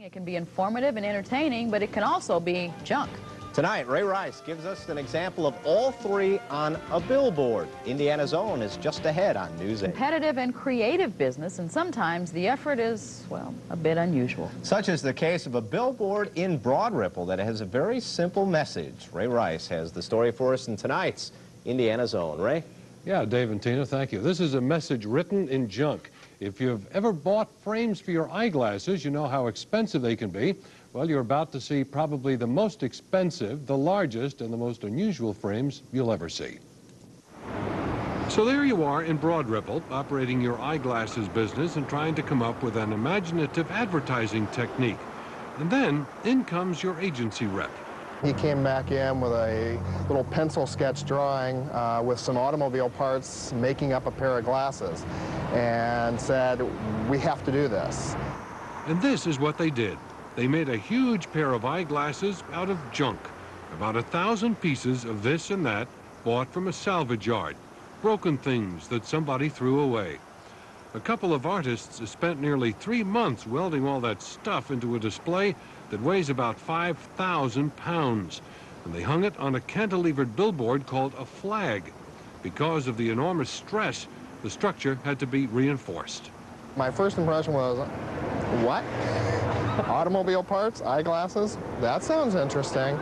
It can be informative and entertaining, but it can also be junk. Tonight, Ray Rice gives us an example of all three on a billboard. Indiana's Own is just ahead on News 8. Competitive and creative business, and sometimes the effort is, well, a bit unusual. Such is the case of a billboard in Broad Ripple that has a very simple message. Ray Rice has the story for us in tonight's Indiana's Own. Ray? Yeah, Dave and Tina, thank you. This is a message written in junk. If you've ever bought frames for your eyeglasses, you know how expensive they can be. Well, you're about to see probably the most expensive, the largest, and the most unusual frames you'll ever see. So there you are in Broad Ripple, operating your eyeglasses business and trying to come up with an imaginative advertising technique. And then in comes your agency rep. He came back in with a little pencil sketch drawing with some automobile parts making up a pair of glasses and said, "We have to do this." And this is what they did. They made a huge pair of eyeglasses out of junk. About 1,000 pieces of this and that bought from a salvage yard. Broken things that somebody threw away. A couple of artists spent nearly 3 months welding all that stuff into a display that weighs about 5,000 pounds. And they hung it on a cantilevered billboard called a flag. Because of the enormous stress, the structure had to be reinforced. My first impression was, what? Automobile parts, eyeglasses? That sounds interesting.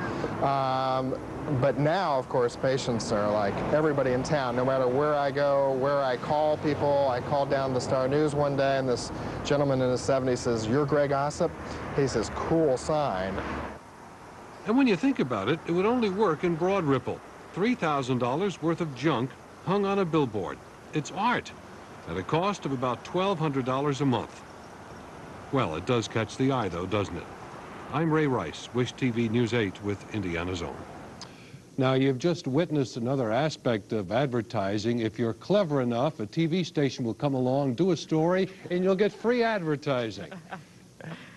But now, of course, patients are like everybody in town. No matter where I go, where I call people. I called down the Star News one day, and this gentleman in his 70s says, "You're Greg Ossip?" He says, "Cool sign." And when you think about it, it would only work in Broad Ripple. $3,000 worth of junk hung on a billboard. It's art at a cost of about $1,200 a month. Well, it does catch the eye, though, doesn't it? I'm Ray Rice, WISH TV News 8 with Indiana's Own. Now, you've just witnessed another aspect of advertising. If you're clever enough, a TV station will come along, do a story, and you'll get free advertising.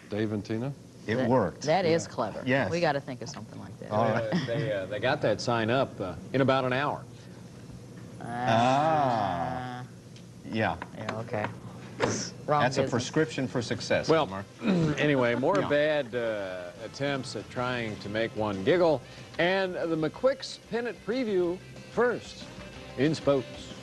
Dave and Tina? It worked. That is clever. Yes. We got to think of something like that. All right. They got that sign up in about an hour. Yeah. Yeah, okay. Wrong That's a business. prescription for success. Well, Mark. anyway, more Yeah. bad attempts at trying to make one giggle. And the McQuick's Pennant preview first in Spokes.